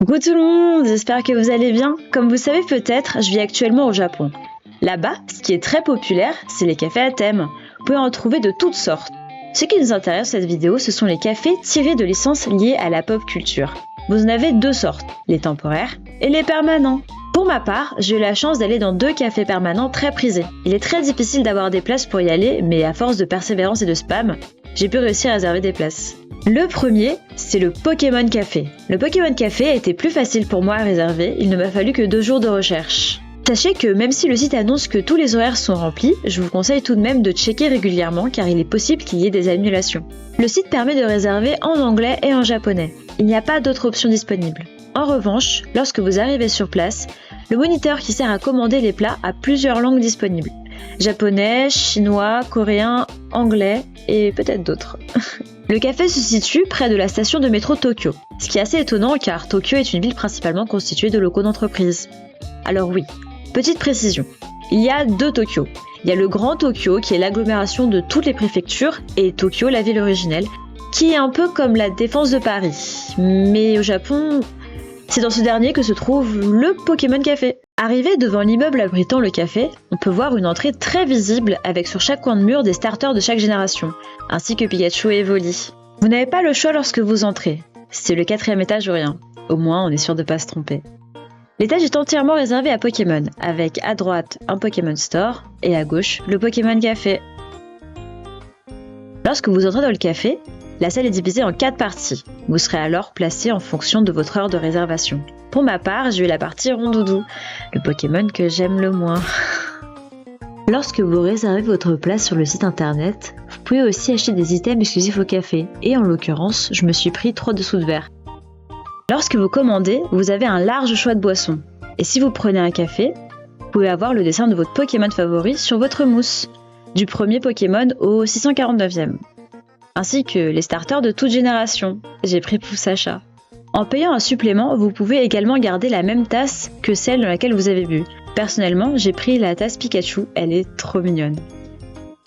Coucou tout le monde, j'espère que vous allez bien. Comme vous savez peut-être, je vis actuellement au Japon. Là-bas, ce qui est très populaire, c'est les cafés à thème. Vous pouvez en trouver de toutes sortes. Ce qui nous intéresse dans cette vidéo, ce sont les cafés tirés de licences liées à la pop culture. Vous en avez deux sortes, les temporaires et les permanents. Pour ma part, j'ai eu la chance d'aller dans deux cafés permanents très prisés. Il est très difficile d'avoir des places pour y aller, mais à force de persévérance et de spam, j'ai pu réussir à réserver des places. Le premier, c'est le Pokémon Café. Le Pokémon Café a été plus facile pour moi à réserver, il ne m'a fallu que 2 jours de recherche. Sachez que même si le site annonce que tous les horaires sont remplis, je vous conseille tout de même de checker régulièrement car il est possible qu'il y ait des annulations. Le site permet de réserver en anglais et en japonais. Il n'y a pas d'autre option disponible. En revanche, lorsque vous arrivez sur place, le moniteur qui sert à commander les plats a plusieurs langues disponibles. Japonais, chinois, coréen, anglais et peut-être d'autres. Le café se situe près de la station de métro Tokyo, ce qui est assez étonnant car Tokyo est une ville principalement constituée de locaux d'entreprise. Alors oui, petite précision, il y a deux Tokyo. Il y a le Grand Tokyo qui est l'agglomération de toutes les préfectures et Tokyo, la ville originelle, qui est un peu comme la Défense de Paris. Mais au Japon, c'est dans ce dernier que se trouve le Pokémon Café. Arrivé devant l'immeuble abritant le café, on peut voir une entrée très visible avec sur chaque coin de mur des starters de chaque génération, ainsi que Pikachu et Evoli. Vous n'avez pas le choix lorsque vous entrez. C'est le 4e étage ou rien. Au moins, on est sûr de pas se tromper. L'étage est entièrement réservé à Pokémon, avec à droite un Pokémon Store et à gauche le Pokémon Café. Lorsque vous entrez dans le café, la salle est divisée en 4 parties. Vous serez alors placé en fonction de votre heure de réservation. Pour ma part, j'ai eu la partie Rondoudou, le Pokémon que j'aime le moins. Lorsque vous réservez votre place sur le site internet, vous pouvez aussi acheter des items exclusifs au café, et en l'occurrence, je me suis pris 3 dessous de verre. Lorsque vous commandez, vous avez un large choix de boissons. Et si vous prenez un café, vous pouvez avoir le dessin de votre Pokémon favori sur votre mousse, du premier Pokémon au 649e. Ainsi que les starters de toute génération. J'ai pris Poussacha. En payant un supplément, vous pouvez également garder la même tasse que celle dans laquelle vous avez bu. Personnellement, j'ai pris la tasse Pikachu, elle est trop mignonne.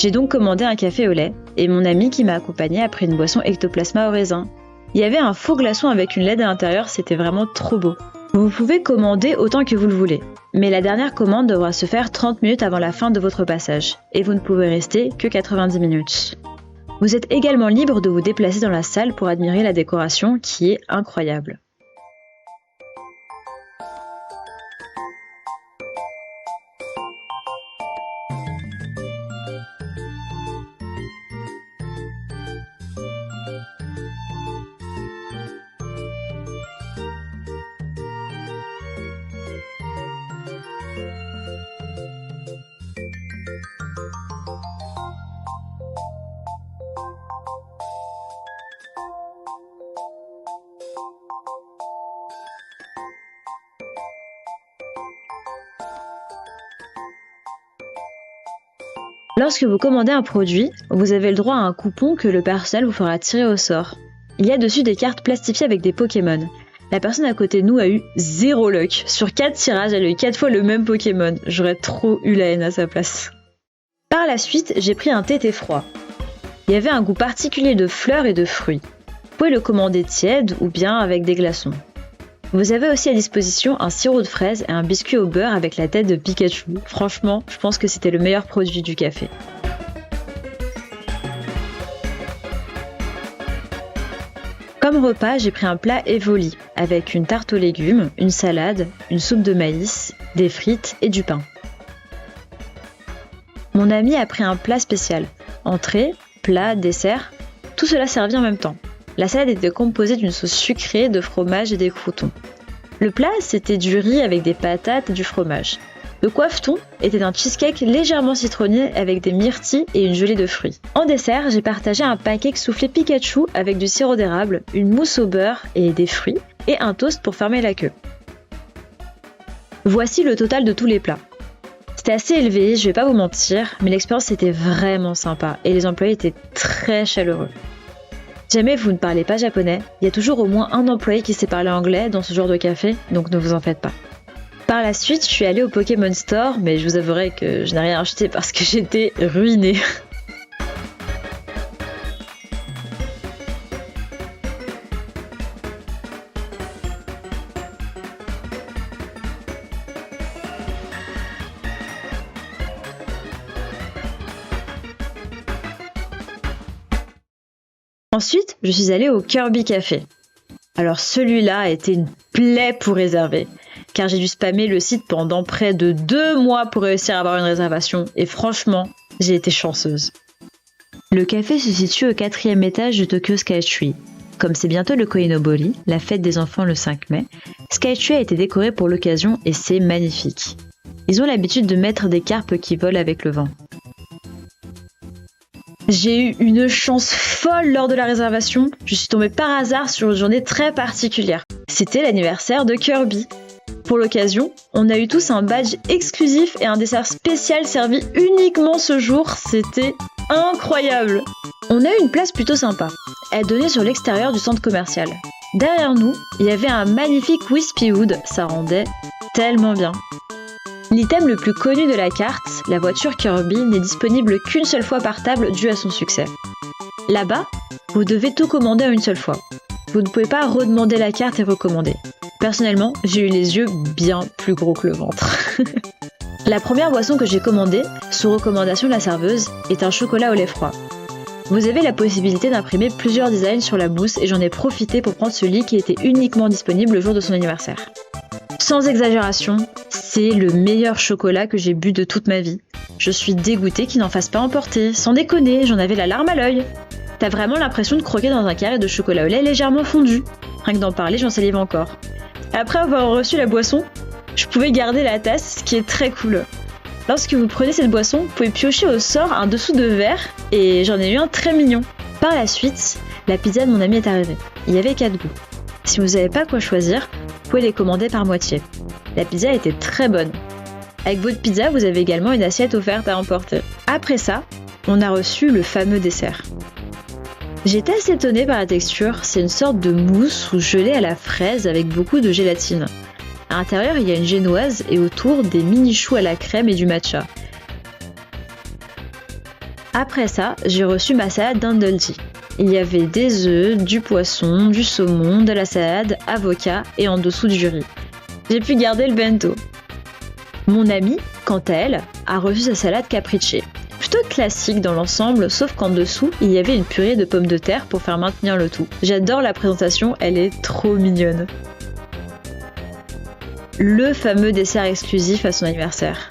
J'ai donc commandé un café au lait, et mon ami qui m'a accompagné a pris une boisson ectoplasma au raisin. Il y avait un faux glaçon avec une LED à l'intérieur, c'était vraiment trop beau. Vous pouvez commander autant que vous le voulez, mais la dernière commande devra se faire 30 minutes avant la fin de votre passage, et vous ne pouvez rester que 90 minutes. Vous êtes également libre de vous déplacer dans la salle pour admirer la décoration qui est incroyable. Lorsque vous commandez un produit, vous avez le droit à un coupon que le personnel vous fera tirer au sort. Il y a dessus des cartes plastifiées avec des Pokémon. La personne à côté de nous a eu 0 luck. Sur 4 tirages, elle a eu 4 fois le même Pokémon. J'aurais trop eu la haine à sa place. Par la suite, j'ai pris un thé froid. Il y avait un goût particulier de fleurs et de fruits. Vous pouvez le commander tiède ou bien avec des glaçons. Vous avez aussi à disposition un sirop de fraise et un biscuit au beurre avec la tête de Pikachu. Franchement, je pense que c'était le meilleur produit du café. Comme repas, j'ai pris un plat Evoli avec une tarte aux légumes, une salade, une soupe de maïs, des frites et du pain. Mon ami a pris un plat spécial. Entrée, plat, dessert, tout cela servi en même temps. La salade était composée d'une sauce sucrée, de fromage et des croûtons. Le plat, c'était du riz avec des patates et du fromage. Le coiffe-ton était un cheesecake légèrement citronné avec des myrtilles et une gelée de fruits. En dessert, j'ai partagé un pancake soufflé Pikachu avec du sirop d'érable, une mousse au beurre et des fruits, et un toast pour fermer la queue. Voici le total de tous les plats. C'était assez élevé, je vais pas vous mentir, mais l'expérience était vraiment sympa et les employés étaient très chaleureux. Si jamais vous ne parlez pas japonais, il y a toujours au moins un employé qui sait parler anglais dans ce genre de café, donc ne vous en faites pas. Par la suite, je suis allée au Pokémon Store, mais je vous avouerai que je n'ai rien acheté parce que j'étais ruinée. Ensuite, je suis allée au Kirby Café. Alors celui-là a été une plaie pour réserver, car j'ai dû spammer le site pendant près de 2 mois pour réussir à avoir une réservation, et franchement, j'ai été chanceuse. Le café se situe au 4e étage du Tokyo Skytree. Comme c'est bientôt le Koinobori, la fête des enfants le 5 mai, Skytree a été décoré pour l'occasion et c'est magnifique. Ils ont l'habitude de mettre des carpes qui volent avec le vent. J'ai eu une chance folle lors de la réservation. Je suis tombée par hasard sur une journée très particulière. C'était l'anniversaire de Kirby. Pour l'occasion, on a eu tous un badge exclusif et un dessert spécial servi uniquement ce jour. C'était incroyable! On a eu une place plutôt sympa. Elle donnait sur l'extérieur du centre commercial. Derrière nous, il y avait un magnifique Wispy Wood. Ça rendait tellement bien. L'item le plus connu de la carte, la voiture Kirby, n'est disponible qu'une seule fois par table dû à son succès. Là-bas, vous devez tout commander en une seule fois. Vous ne pouvez pas redemander la carte et recommander. Personnellement, j'ai eu les yeux bien plus gros que le ventre. La première boisson que j'ai commandée, sous recommandation de la serveuse, est un chocolat au lait froid. Vous avez la possibilité d'imprimer plusieurs designs sur la mousse et j'en ai profité pour prendre celui qui était uniquement disponible le jour de son anniversaire. Sans exagération, c'est le meilleur chocolat que j'ai bu de toute ma vie. Je suis dégoûtée qu'il n'en fasse pas emporter. Sans déconner, j'en avais la larme à l'œil. T'as vraiment l'impression de croquer dans un carré de chocolat au lait légèrement fondu. Rien que d'en parler, j'en salive encore. Après avoir reçu la boisson, je pouvais garder la tasse, ce qui est très cool. Lorsque vous prenez cette boisson, vous pouvez piocher au sort un dessous de verre et j'en ai eu un très mignon. Par la suite, la pizza de mon ami est arrivée. Il y avait 4 goûts. Si vous n'avez pas quoi choisir, vous pouvez les commander par moitié. La pizza était très bonne. Avec votre pizza, vous avez également une assiette offerte à emporter. Après ça, on a reçu le fameux dessert. J'étais assez étonnée par la texture, c'est une sorte de mousse ou gelée à la fraise avec beaucoup de gélatine. À l'intérieur, il y a une génoise et autour des mini-choux à la crème et du matcha. Après ça, j'ai reçu ma salade d'indulti. Il y avait des œufs, du poisson, du saumon, de la salade, avocat et en dessous du riz. J'ai pu garder le bento. Mon amie, quant à elle, a reçu sa salade capricce. Plutôt classique dans l'ensemble, sauf qu'en dessous, il y avait une purée de pommes de terre pour faire maintenir le tout. J'adore la présentation, elle est trop mignonne. Le fameux dessert exclusif à son anniversaire.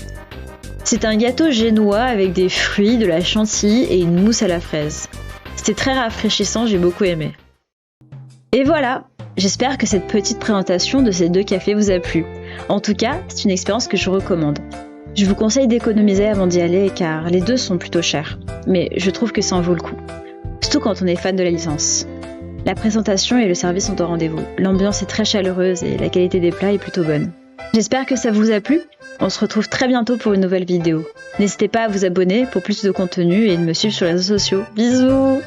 C'est un gâteau génois avec des fruits, de la chantilly et une mousse à la fraise. C'était très rafraîchissant, j'ai beaucoup aimé. Et voilà, j'espère que cette petite présentation de ces 2 cafés vous a plu. En tout cas, c'est une expérience que je recommande. Je vous conseille d'économiser avant d'y aller car les 2 sont plutôt chers. Mais je trouve que ça en vaut le coup. Surtout quand on est fan de la licence. La présentation et le service sont au rendez-vous. L'ambiance est très chaleureuse et la qualité des plats est plutôt bonne. J'espère que ça vous a plu. On se retrouve très bientôt pour une nouvelle vidéo. N'hésitez pas à vous abonner pour plus de contenu et de me suivre sur les réseaux sociaux. Bisous!